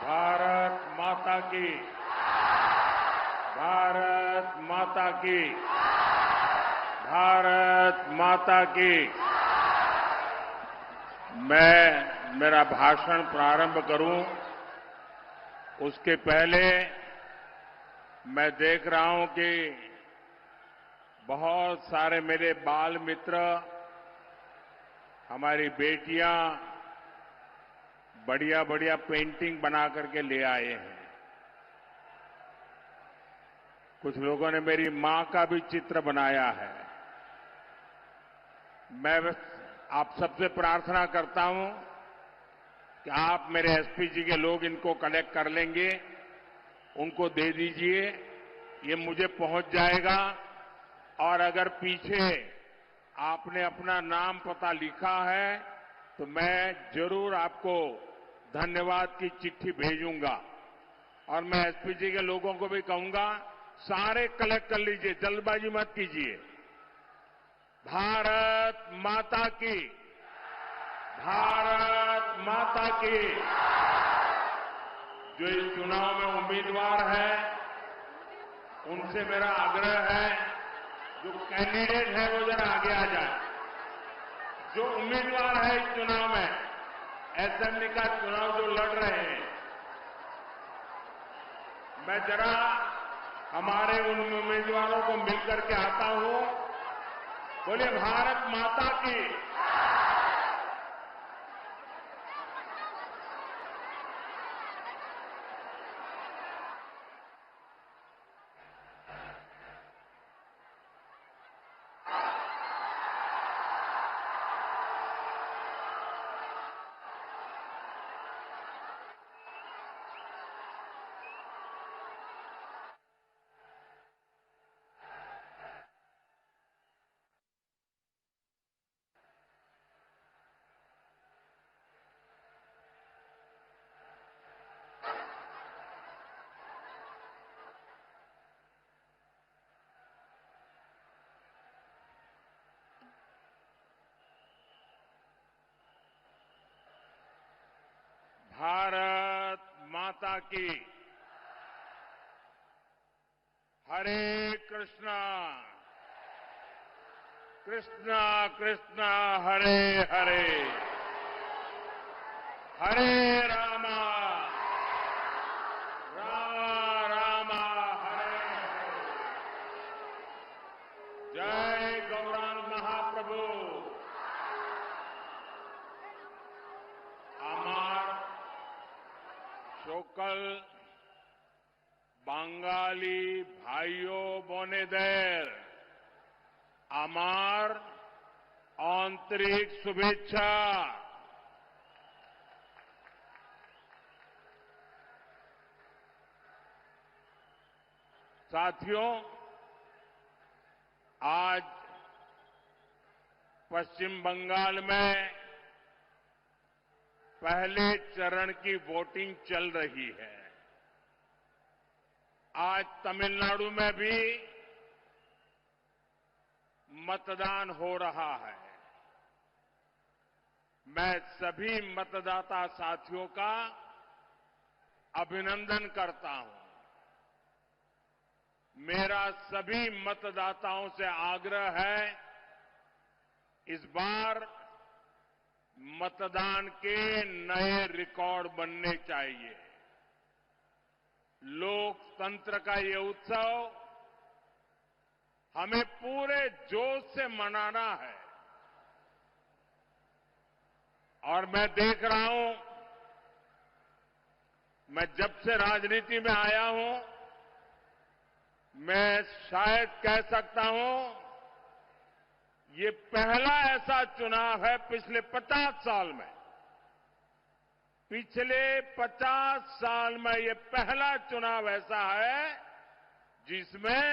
भारत माता की, भारत माता की, भारत माता की। मैं मेरा भाषण प्रारंभ करूं उसके पहले मैं देख रहा हूं कि बहुत सारे मेरे बाल मित्र, हमारी बेटियां बढ़िया बढ़िया पेंटिंग बना करके ले आए हैं। कुछ लोगों ने मेरी मां का भी चित्र बनाया है। मैं आप सबसे प्रार्थना करता हूं कि आप मेरे एसपीजी के लोग इनको कलेक्ट कर लेंगे, उनको दे दीजिए, ये मुझे पहुंच जाएगा। और अगर पीछे आपने अपना नाम पता लिखा है तो मैं जरूर आपको धन्यवाद की चिट्ठी भेजूंगा। और मैं एसपीजी के लोगों को भी कहूंगा, सारे कलेक्ट कर लीजिए, जल्दबाजी मत कीजिए। भारत माता की, भारत माता की। जो इस चुनाव में उम्मीदवार हैं, उनसे मेरा आग्रह है, जो कैंडिडेट है वो जरा आगे आ जाए। जो उम्मीदवार है इस चुनाव में, असेंबली का चुनाव जो लड़ रहे हैं, मैं जरा हमारे उन उम्मीदवारों को मिलकर के आता हूं। बोलिए भारत माता की। भारत माता की। हरे कृष्णा, कृष्णा कृष्णा हरे हरे, हरे रामा, रामा रामा हरे हरे। जय गौरांग महाप्रभु। আমার সকল বাঙালি ভাইও বোনেদের আমার आंतरिक शुभेच्छा। साथियों, आज पश्चिम बंगाल में पहले चरण की वोटिंग चल रही है। आज तमिलनाडु में भी मतदान हो रहा है। मैं सभी मतदाता साथियों का अभिनंदन करता हूं। मेरा सभी मतदाताओं से आग्रह है, इस बार मतदान के नए रिकॉर्ड बनने चाहिए। लोकतंत्र का ये उत्सव हमें पूरे जोश से मनाना है। और मैं देख रहा हूं, मैं जब से राजनीति में आया हूं, मैं शायद कह सकता हूं ये पहला ऐसा चुनाव है पिछले 50 साल में, पिछले 50 साल में ये पहला चुनाव ऐसा है जिसमें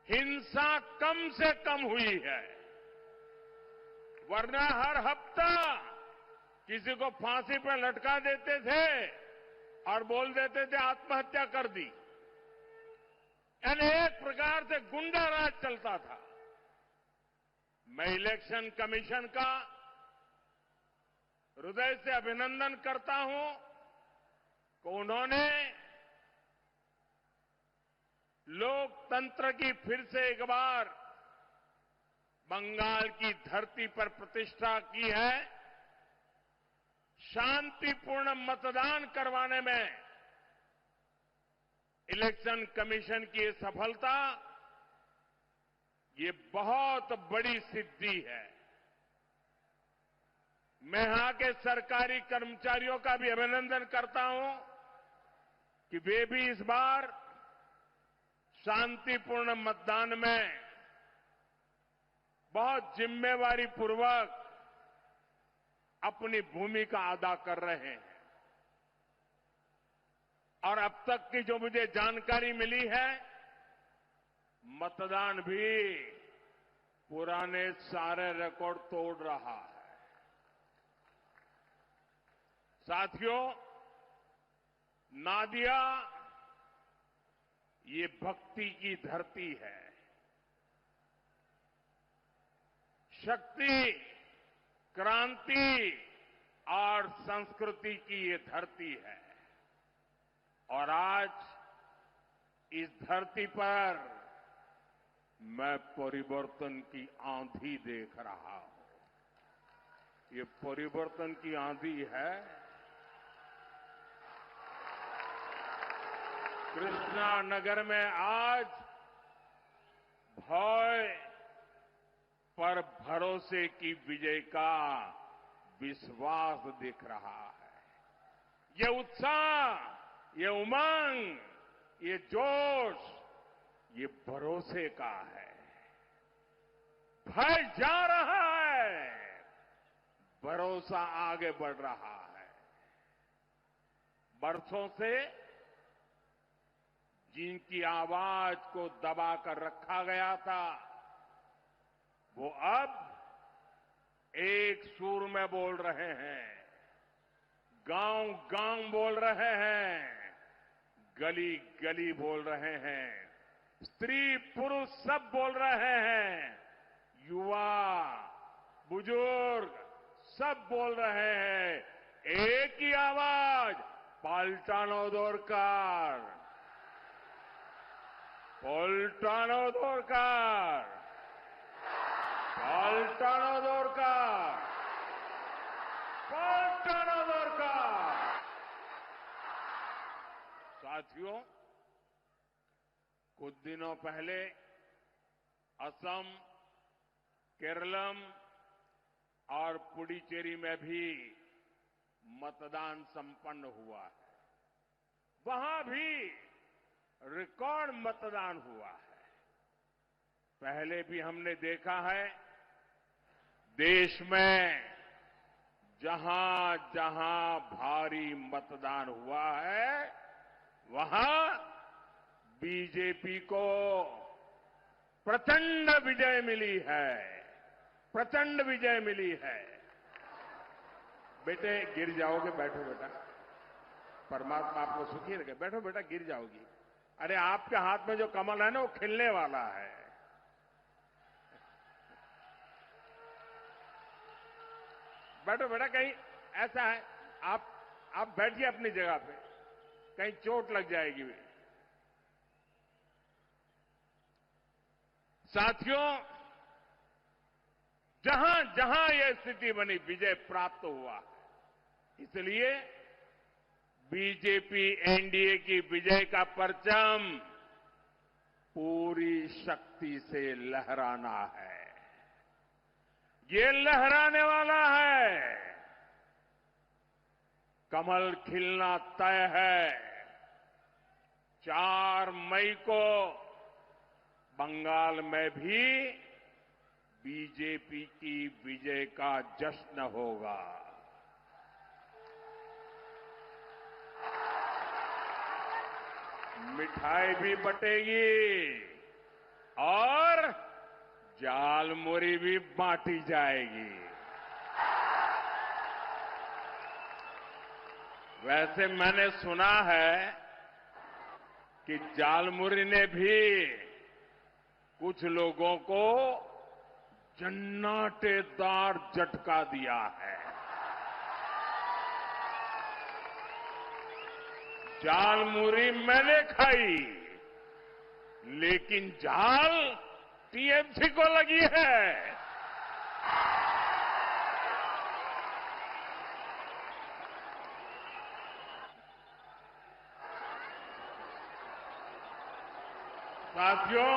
हिंसा कम से कम हुई है। वरना हर हफ्ता किसी को फांसी पर लटका देते थे और बोल देते थे आत्महत्या कर दी। यानी एक प्रकार से गुंडा राज चलता था। मैं इलेक्शन कमीशन का हृदय से अभिनंदन करता हूं उन्होंने लोकतंत्र की फिर से एक बार बंगाल की धरती पर प्रतिष्ठा की है। शांतिपूर्ण मतदान करवाने में इलेक्शन कमीशन की ये सफलता, ये बहुत बड़ी सिद्धि है। मैं यहां के सरकारी कर्मचारियों का भी अभिनंदन करता हूं कि वे भी इस बार शांतिपूर्ण मतदान में बहुत जिम्मेवारी पूर्वक अपनी भूमिका अदा कर रहे हैं। और अब तक की जो मुझे जानकारी मिली है, मतदान भी पुराने सारे रिकॉर्ड तोड़ रहा है। साथियों, नादिया ये भक्ति की धरती है, शक्ति, क्रांति और संस्कृति की ये धरती है। और आज इस धरती पर मैं परिवर्तन की आंधी देख रहा हूं। ये परिवर्तन की आंधी है। कृष्णा नगर में आज भय पर भरोसे की विजय का विश्वास दिख रहा है। ये उत्साह, ये उमंग, ये जोश, ये भरोसे का है। भय जा रहा है, भरोसा आगे बढ़ रहा है। बरसों से जिनकी आवाज को दबाकर रखा गया था, वो अब एक सुर में बोल रहे हैं, गांव गांव बोल रहे हैं, गली गली बोल रहे हैं, स्त्री पुरुष सब बोल रहे हैं, युवा बुजुर्ग सब बोल रहे हैं। एक ही आवाज, पाल्टानो दरकार, पाल्टानो दरकार, पाल्टानो दरकार, पाल्टानो दरकार। साथियों, कुछ दिनों पहले असम, केरलम और पुडुचेरी में भी मतदान संपन्न हुआ है। वहां भी रिकॉर्ड मतदान हुआ है। पहले भी हमने देखा है, देश में जहां जहां भारी मतदान हुआ है, वहां बीजेपी को प्रचंड विजय मिली है, प्रचंड विजय मिली है। बेटे गिर जाओगे, बैठो बेटा, परमात्मा आपको सुखी रखे। बैठो बेटा, गिर जाओगी। अरे आपके हाथ में जो कमल है ना, वो खिलने वाला है। बैठो बेटा, कहीं ऐसा है, आप बैठिए अपनी जगह पे, कहीं चोट लग जाएगी। साथियों, जहां जहां यह स्थिति बनी, विजय प्राप्त हुआ। इसलिए बीजेपी एनडीए की विजय का परचम पूरी शक्ति से लहराना है। ये लहराने वाला है। कमल खिलना तय है। 4 मई को बंगाल में भी बीजेपी की विजय का जश्न होगा। मिठाई भी बटेगी और जालमुरी भी बांटी जाएगी। वैसे मैंने सुना है कि जालमुरी ने भी कुछ लोगों को जन्नाटेदार झटका दिया है। जालमुरी मैंने खाई, लेकिन जाल टीएमसी को लगी है। साथियों,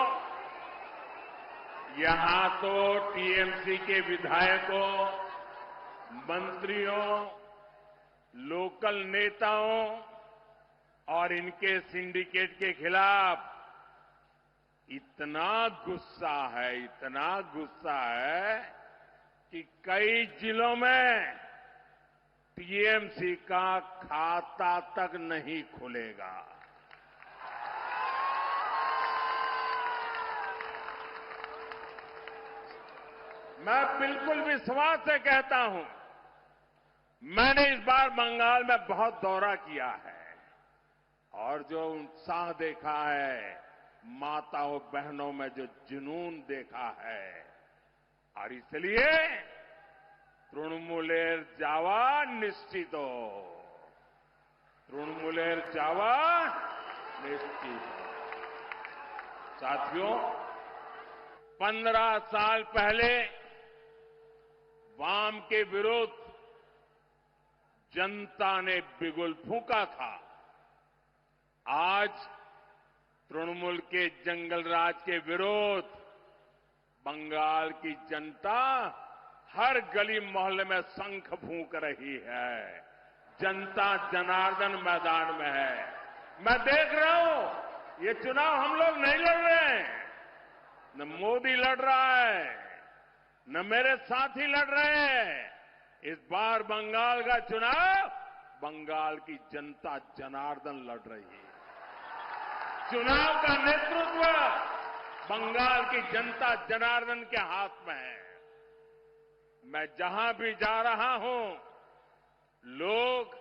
यहां तो टीएमसी के विधायकों, मंत्रियों, लोकल नेताओं और इनके सिंडिकेट के खिलाफ इतना गुस्सा है कि कई जिलों में टीएमसी का खाता तक नहीं खुलेगा। मैं बिल्कुल विश्वास से कहता हूं, मैंने इस बार बंगाल में बहुत दौरा किया है और जो उत्साह देखा है, माताओं बहनों में जो जुनून देखा है, और इसलिए तृणमूलेर जावा निश्चितो, तृणमूलेर जावा निश्चितो। साथियों, 15 साल पहले वाम के विरुद्ध जनता ने बिगुल फूंका था। आज तृणमूल के जंगल राज के विरुद्ध बंगाल की जनता हर गली मोहल्ले में शंख फूंक रही है। जनता जनार्दन मैदान में है। मैं देख रहा हूं, ये चुनाव हम लोग नहीं लड़ रहे हैं, न मोदी लड़ रहा है, न मेरे साथी लड़ रहे हैं। इस बार बंगाल का चुनाव बंगाल की जनता जनार्दन लड़ रही है। चुनाव का नेतृत्व बंगाल की जनता जनार्दन के हाथ में है। मैं जहां भी जा रहा हूं, लोग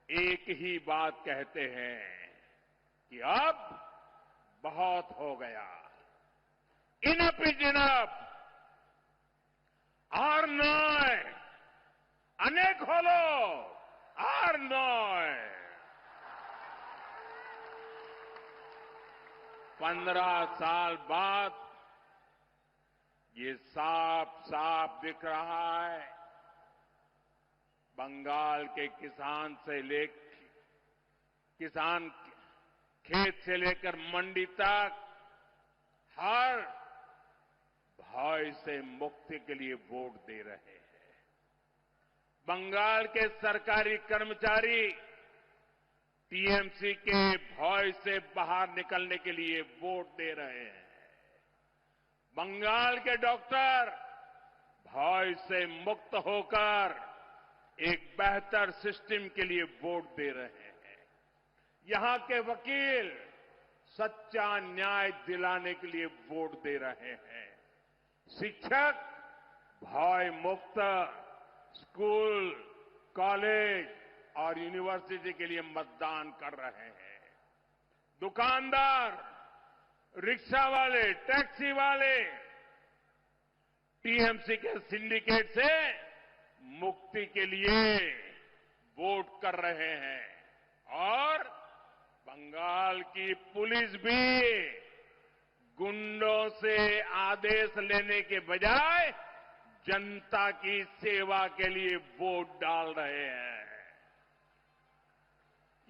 एक ही बात कहते हैं कि अब बहुत हो गया, इनफ इज इनफ, और नॉय, अनेक खोलो, और नॉय। 15 साल बाद ये साफ साफ दिख रहा है, बंगाल के किसान खेत से लेकर मंडी तक हर भय से मुक्ति के लिए वोट दे रहे हैं। बंगाल के सरकारी कर्मचारी टीएमसी के भय से बाहर निकलने के लिए वोट दे रहे हैं। बंगाल के डॉक्टर भय से मुक्त होकर एक बेहतर सिस्टम के लिए वोट दे रहे हैं। यहां के वकील सच्चा न्याय दिलाने के लिए वोट दे रहे हैं। शिक्षक भय मुक्त स्कूल, कॉलेज और यूनिवर्सिटी के लिए मतदान कर रहे हैं। दुकानदार, रिक्शा वाले, टैक्सी वाले टीएमसी के सिंडिकेट से मुक्ति के लिए वोट कर रहे हैं। और बंगाल की पुलिस भी गुंडों से आदेश लेने के बजाय जनता की सेवा के लिए वोट डाल रहे हैं।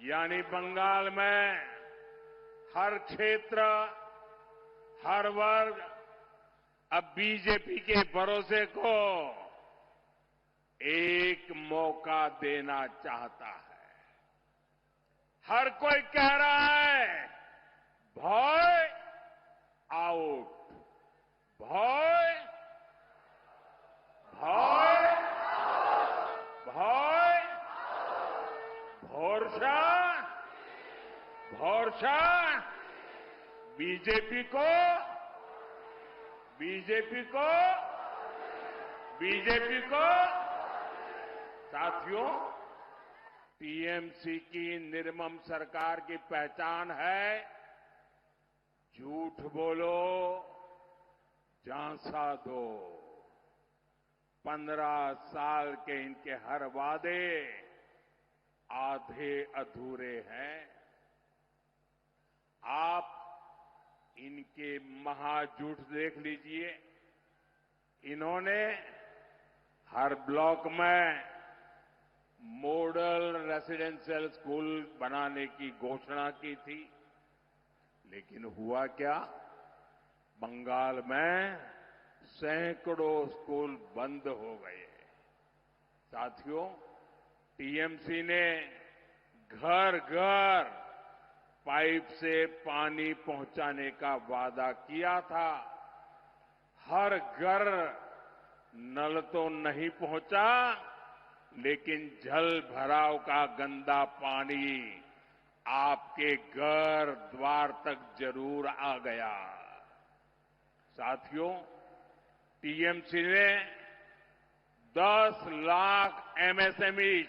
यानी बंगाल में हर क्षेत्र, हर वर्ग अब बीजेपी के भरोसे को एक मौका देना चाहता है। हर कोई कह रहा है भय आउट, भय भय भय, भरोसा भरोसा, बीजेपी को बीजेपी को बीजेपी को। साथियों, टीएमसी की निर्मम सरकार की पहचान है झूठ बोलो, झांसा दो। 15 साल के इनके हर वादे आधे अधूरे हैं। आप इनके महाझूठ देख लीजिए। इन्होंने हर ब्लॉक में मॉडल रेसिडेंशियल स्कूल बनाने की घोषणा की थी, लेकिन हुआ क्या? बंगाल में सैकड़ों स्कूल बंद हो गए। साथियों, टीएमसी ने घर घर पाइप से पानी पहुंचाने का वादा किया था। हर घर नल तो नहीं पहुंचा, लेकिन जल भराव का गंदा पानी आपके घर द्वार तक जरूर आ गया। साथियों, टीएमसी ने 10 लाख एमएसएमई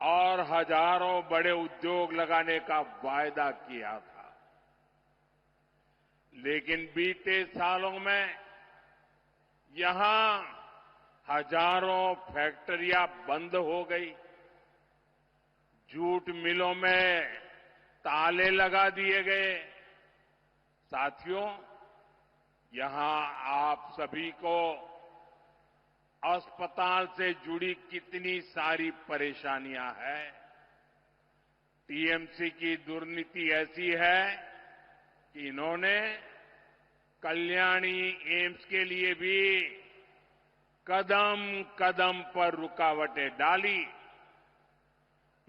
और हजारों बड़े उद्योग लगाने का वायदा किया था, लेकिन बीते सालों में यहां हजारों फैक्ट्रियां बंद हो गई। जूट मिलों में ताले लगा दिए गए। साथियों, यहां आप सभी को अस्पताल से जुड़ी कितनी सारी परेशानियां हैं। टीएमसी की दुर्नीति ऐसी है कि इन्होंने कल्याणी एम्स के लिए भी कदम कदम पर रुकावटें डाली,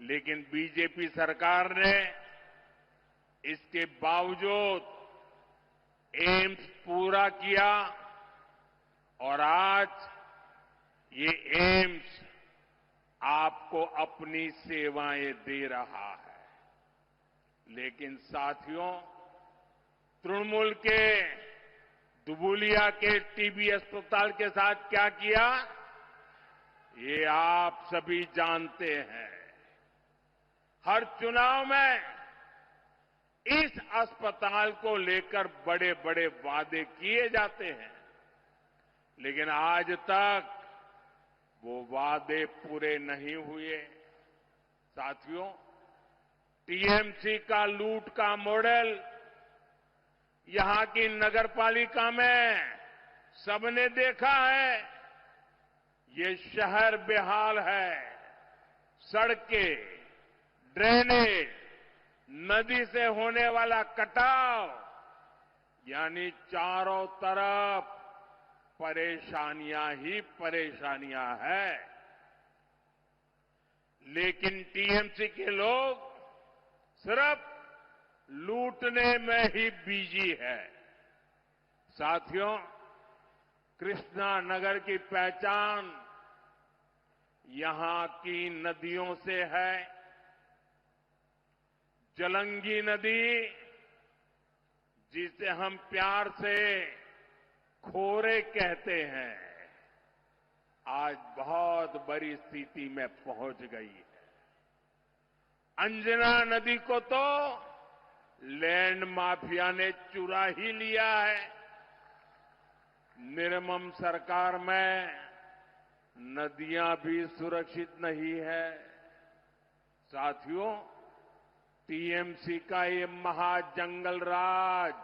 लेकिन बीजेपी सरकार ने इसके बावजूद एम्स पूरा किया और आज ये एम्स आपको अपनी सेवाएं दे रहा है। लेकिन साथियों, तृणमूल के दुबुलिया के टीबी अस्पताल के साथ क्या किया, ये आप सभी जानते हैं। हर चुनाव में इस अस्पताल को लेकर बड़े बड़े वादे किए जाते हैं, लेकिन आज तक वो वादे पूरे नहीं हुए। साथियों, टीएमसी का लूट का मॉडल यहां की नगरपालिका में सबने देखा है। ये शहर बेहाल है। सड़कें, ड्रेनेज, नदी से होने वाला कटाव, यानी चारों तरफ परेशानियां ही परेशानियां हैं। लेकिन टीएमसी के लोग सिर्फ लूटने में ही बिजी है। साथियों, कृष्णा नगर की पहचान यहां की नदियों से है। जलंगी नदी, जिसे हम प्यार से खोरे कहते हैं, आज बहुत बड़ी स्थिति में पहुंच गई है। अंजना नदी को तो लैंड माफिया ने चुरा ही लिया है। निर्मम सरकार में नदियां भी सुरक्षित नहीं है। साथियों, टीएमसी का ये महाजंगल राज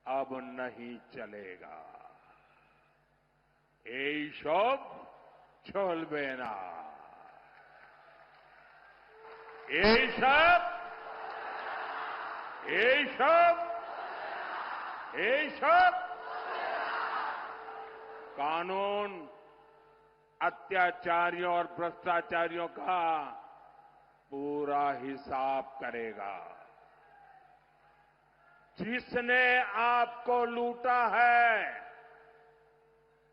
अब नहीं चलेगा। এইসব চলবে না। এইসব এইসব এইসব कानून अत्याचारियों और भ्रष्टाचारियों का पूरा हिसाब करेगा। जिसने आपको लूटा है,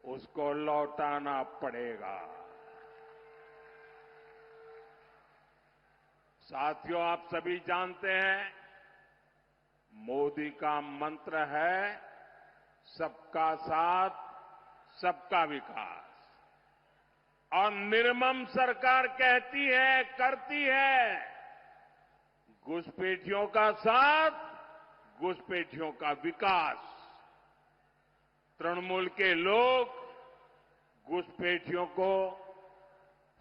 उसको लौटाना पड़ेगा। साथियों, आप सभी जानते हैं, मोदी का मंत्र है सबका साथ, सबका विकास। और निर्मम सरकार कहती है, करती है, घुसपैठियों का साथ, घुसपैठियों का विकास। तृणमूल के लोग घुसपैठियों को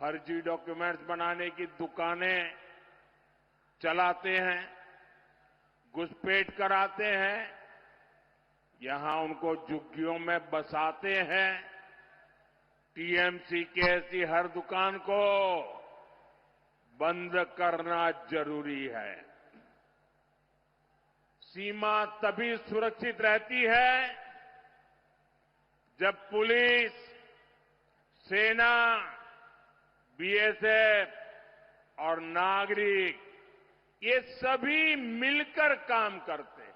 फर्जी डॉक्यूमेंट्स बनाने की दुकानें चलाते हैं, घुसपैठ कराते हैं, यहां उनको झुग्गियों में बसाते हैं। टीएमसी की ऐसी हर दुकान को बंद करना जरूरी है। सीमा तभी सुरक्षित रहती है जब पुलिस, सेना, बीएसएफ और नागरिक ये सभी मिलकर काम करते हैं।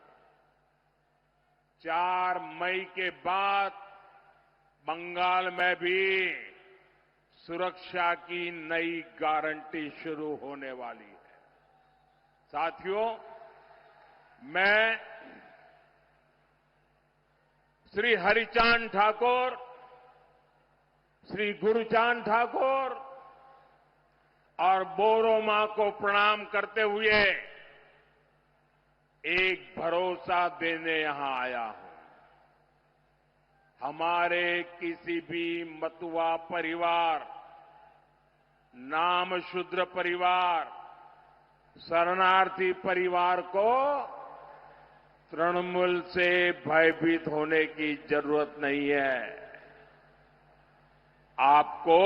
4 मई के बाद बंगाल में भी सुरक्षा की नई गारंटी शुरू होने वाली है। साथियों, मैं श्री हरिचांद ठाकुर, श्री गुरुचांद ठाकुर और बोरो मां को प्रणाम करते हुए एक भरोसा देने यहां आया हूं। हमारे किसी भी मतुआ परिवार, नामशूद्र परिवार, शरणार्थी परिवार को तृणमूल से भयभीत होने की जरूरत नहीं है। आपको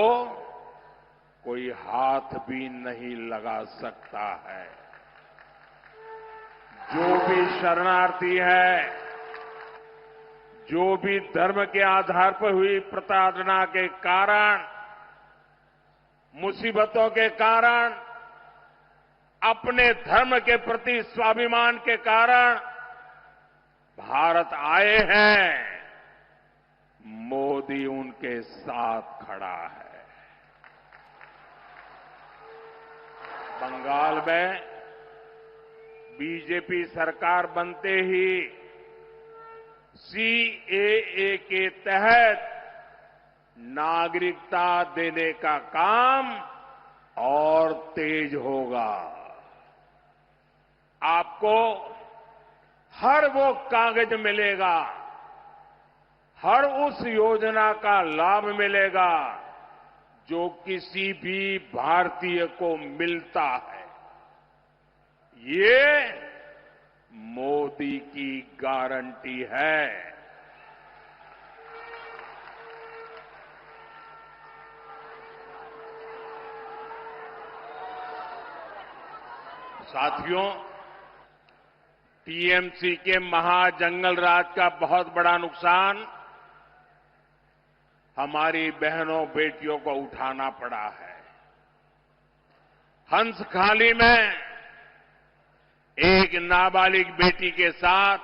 कोई हाथ भी नहीं लगा सकता है। जो भी शरणार्थी है, जो भी धर्म के आधार पर हुई प्रताड़ना के कारण, मुसीबतों के कारण, अपने धर्म के प्रति स्वाभिमान के कारण भारत आए हैं, मोदी उनके साथ खड़ा है। बंगाल में बीजेपी सरकार बनते ही सीएए के तहत नागरिकता देने का काम और तेज होगा। आपको हर वो कागज मिलेगा, हर उस योजना का लाभ मिलेगा जो किसी भी भारतीय को मिलता है। ये मोदी की गारंटी है। साथियों, टीएमसी के महाजंगल राज का बहुत बड़ा नुकसान हमारी बहनों बेटियों को उठाना पड़ा है। हंसखाली में एक नाबालिग बेटी के साथ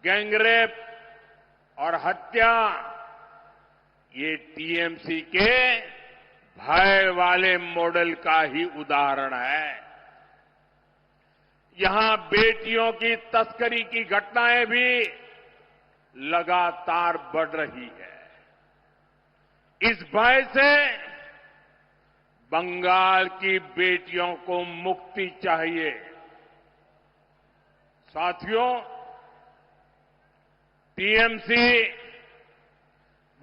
गैंगरेप और हत्या, ये टीएमसी के भय वाले मॉडल का ही उदाहरण है। यहां बेटियों की तस्करी की घटनाएं भी लगातार बढ़ रही है। इस भय से बंगाल की बेटियों को मुक्ति चाहिए। साथियों, टीएमसी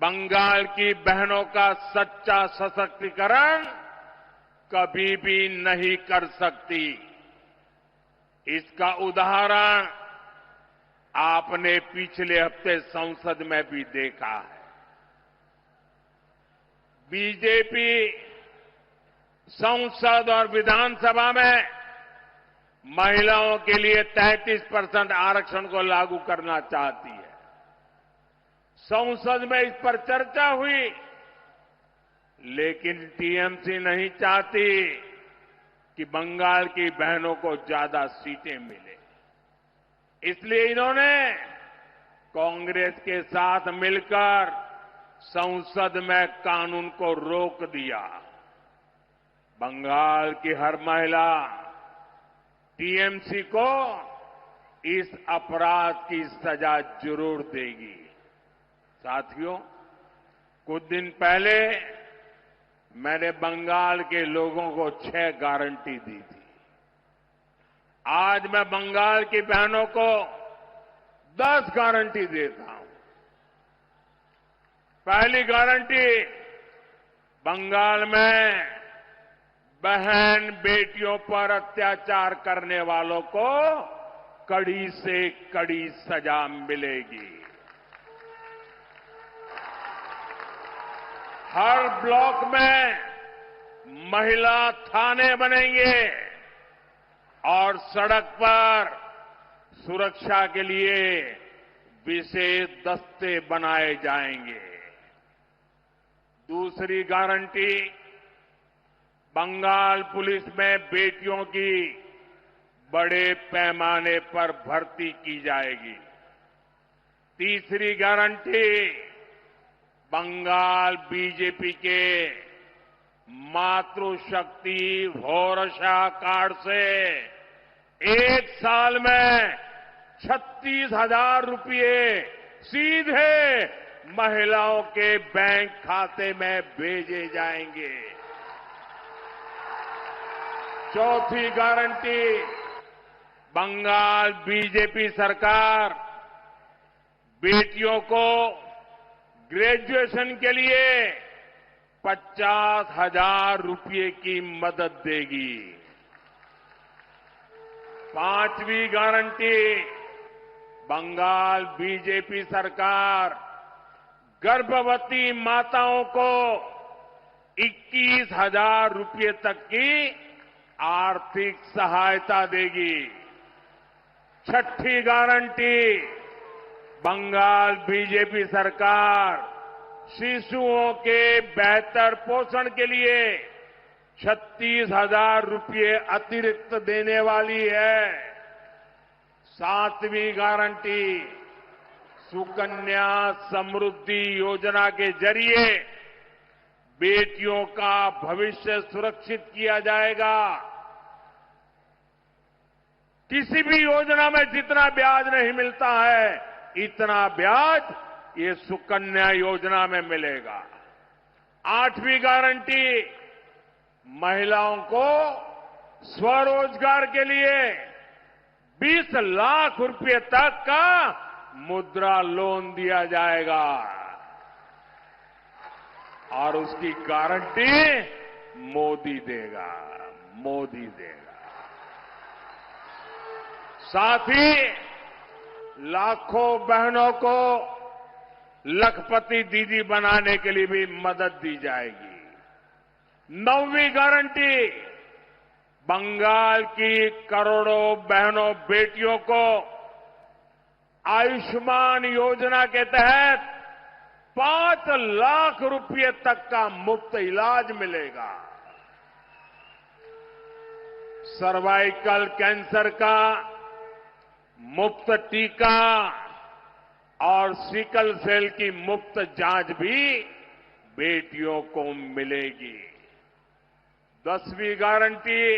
बंगाल की बहनों का सच्चा सशक्तिकरण कभी भी नहीं कर सकती। इसका उदाहरण आपने पिछले हफ्ते संसद में भी देखा है। बीजेपी संसद और विधानसभा में महिलाओं के लिए 33% आरक्षण को लागू करना चाहती है। संसद में इस पर चर्चा हुई, लेकिन टीएमसी नहीं चाहती कि बंगाल की बहनों को ज्यादा सीटें मिले। इसलिए इन्होंने कांग्रेस के साथ मिलकर संसद में कानून को रोक दिया। बंगाल की हर महिला टीएमसी को इस अपराध की सजा जरूर देगी। साथियों, कुछ दिन पहले मैंने बंगाल के लोगों को 6 गारंटी दी थी। आज मैं बंगाल की बहनों को 10 गारंटी देता हूं। पहली गारंटी, बंगाल में बहन बेटियों पर अत्याचार करने वालों को कड़ी से कड़ी सजा मिलेगी। हर ब्लॉक में महिला थाने बनेंगे और सड़क पर सुरक्षा के लिए विशेष दस्ते बनाए जाएंगे। दूसरी गारंटी, बंगाल पुलिस में बेटियों की बड़े पैमाने पर भर्ती की जाएगी। तीसरी गारंटी, बंगाल बीजेपी के मातृशक्ति भरोसा कार्ड से एक साल में 36,000 रुपये सीधे महिलाओं के बैंक खाते में भेजे जाएंगे। चौथी गारंटी, बंगाल बीजेपी सरकार बेटियों को ग्रेजुएशन के लिए 50,000 रुपये की मदद देगी। पांचवी गारंटी, बंगाल बीजेपी सरकार गर्भवती माताओं को 21,000 रुपये तक की आर्थिक सहायता देगी। छठी गारंटी, बंगाल बीजेपी सरकार शिशुओं के बेहतर पोषण के लिए 36,000 रुपये अतिरिक्त देने वाली है। सातवीं गारंटी, सुकन्या समृद्धि योजना के जरिए बेटियों का भविष्य सुरक्षित किया जाएगा। किसी भी योजना में जितना ब्याज नहीं मिलता है, इतना ब्याज ये सुकन्या योजना में मिलेगा। आठवीं गारंटी, महिलाओं को स्वरोजगार के लिए 20 लाख रुपए तक का मुद्रा लोन दिया जाएगा और उसकी गारंटी मोदी देगा। साथ ही लाखों बहनों को लखपति दीदी बनाने के लिए भी मदद दी जाएगी। नौवीं गारंटी, बंगाल की करोड़ों बहनों बेटियों को आयुष्मान योजना के तहत 5 लाख रुपए तक का मुफ्त इलाज मिलेगा। सर्वाइकल कैंसर का मुफ्त टीका और सिकल सेल की मुफ्त जांच भी बेटियों को मिलेगी। 10वीं गारंटी,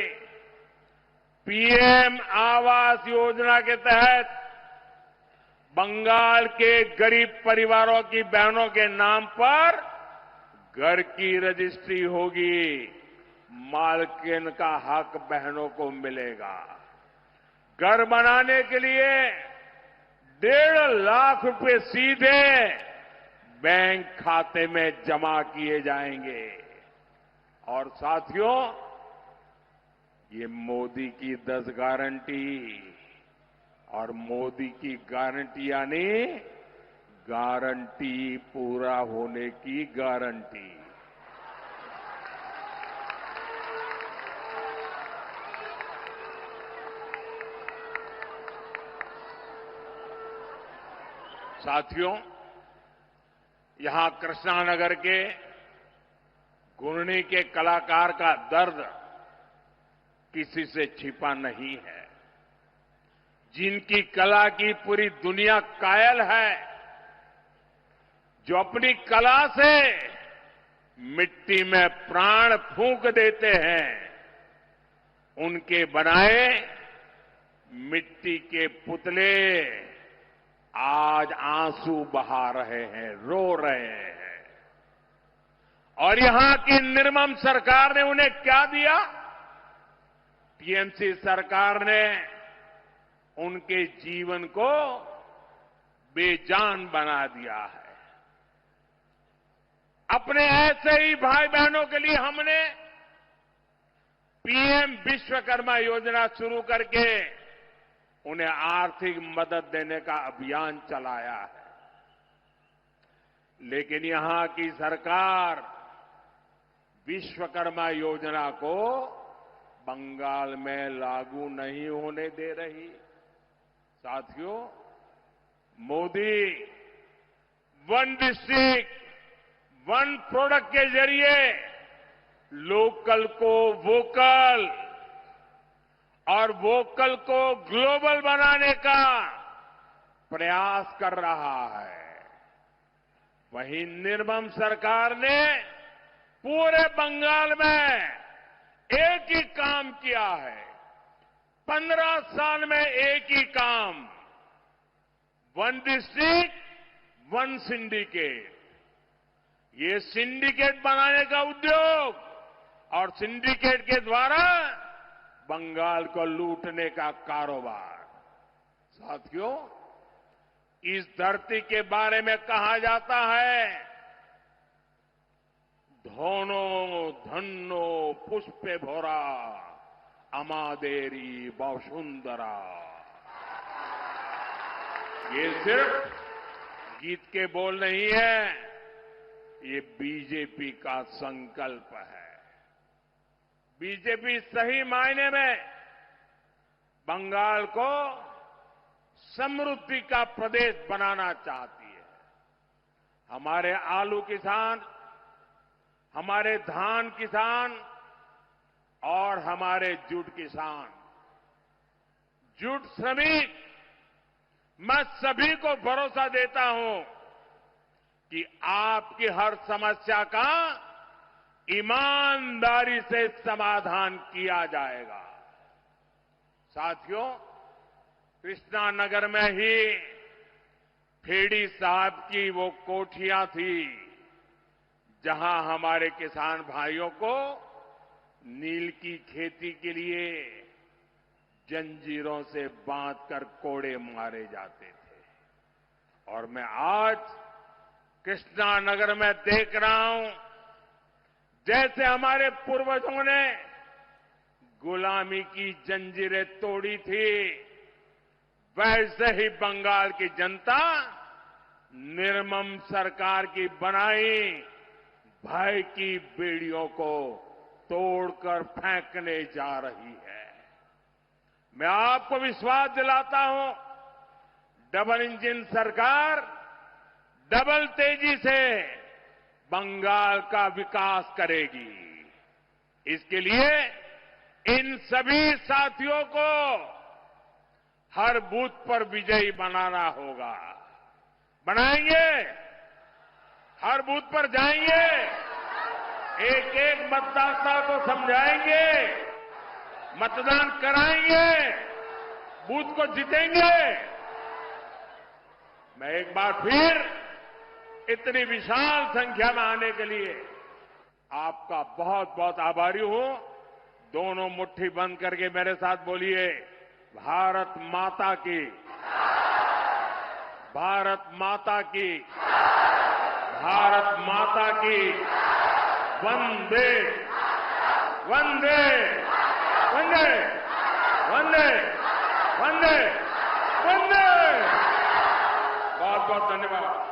पीएम आवास योजना के तहत बंगाल के गरीब परिवारों की बहनों के नाम पर घर की रजिस्ट्री होगी। मालकिन का हक बहनों को मिलेगा। घर बनाने के लिए 1.5 लाख रुपए सीधे बैंक खाते में जमा किए जाएंगे। और साथियों, ये मोदी की 10 गारंटी और मोदी की गारंटी यानी गारंटी पूरा होने की गारंटी। साथियों, यहां कृष्णानगर के घुर्णी के कलाकार का दर्द किसी से छिपा नहीं है। जिनकी कला की पूरी दुनिया कायल है, जो अपनी कला से मिट्टी में प्राण फूंक देते हैं, उनके बनाए मिट्टी के पुतले आज आंसू बहा रहे हैं, रो रहे हैं। और यहां की निर्मम सरकार ने उन्हें क्या दिया? टीएमसी सरकार ने उनके जीवन को बेजान बना दिया है। अपने ऐसे ही भाई बहनों के लिए हमने पीएम विश्वकर्मा योजना शुरू करके उन्हें आर्थिक मदद देने का अभियान चलाया है। लेकिन यहां की सरकार विश्वकर्मा योजना को बंगाल में लागू नहीं होने दे रही। साथियों, Modi one district one product के जरिए लोकल को वोकल और वोकल को ग्लोबल बनाने का प्रयास कर रहा है। वहीं निर्मम सरकार ने पूरे बंगाल में एक ही काम किया है। 15 साल में एक ही काम, वन डिस्ट्रिक्ट वन सिंडिकेट। ये सिंडिकेट बनाने का उद्योग और सिंडिकेट के द्वारा बंगाल को लूटने का कारोबार। साथियों, इस धरती के बारे में कहा जाता है, धोनो धन्नो पुष्पे भोरा अमादेरी बसुंधरा। ये सिर्फ गीत के बोल नहीं है, ये बीजेपी का संकल्प है। बीजेपी सही मायने में बंगाल को समृद्धि का प्रदेश बनाना चाहती है। हमारे आलू किसान, हमारे धान किसान और हमारे जूट किसान, जूट श्रमिक, मैं सभी को भरोसा देता हूं कि आपकी हर समस्या का ईमानदारी से समाधान किया जाएगा। साथियों, कृष्णानगर में ही खेड़ी साहब की वो कोठियां थी जहां हमारे किसान भाइयों को नील की खेती के लिए जंजीरों से बांधकर कोड़े मारे जाते थे। और मैं आज कृष्णानगर में देख रहा हूं, जैसे हमारे पूर्वजों ने गुलामी की जंजीरें तोड़ी थी, वैसे ही बंगाल की जनता निर्मम सरकार की बनाई भय की बेड़ियों को तोड़कर फेंकने जा रही है। मैं आपको विश्वास दिलाता हूं, डबल इंजन सरकार डबल तेजी से बंगाल का विकास करेगी। इसके लिए इन सभी साथियों को हर बूथ पर विजयी बनाना होगा। बनाएंगे, हर बूथ पर जाएंगे, एक एक मतदाता को समझाएंगे, मतदान कराएंगे, बूथ को जीतेंगे। मैं एक बार फिर इतनी विशाल संख्या में आने के लिए आपका बहुत बहुत आभारी हूं। दोनों मुट्ठी बंद करके मेरे साथ बोलिए, भारत माता की, भारत माता की, भारत माता की, वंदे वंदे वंदे वंदे वंदे वंदे। बहुत बहुत धन्यवाद।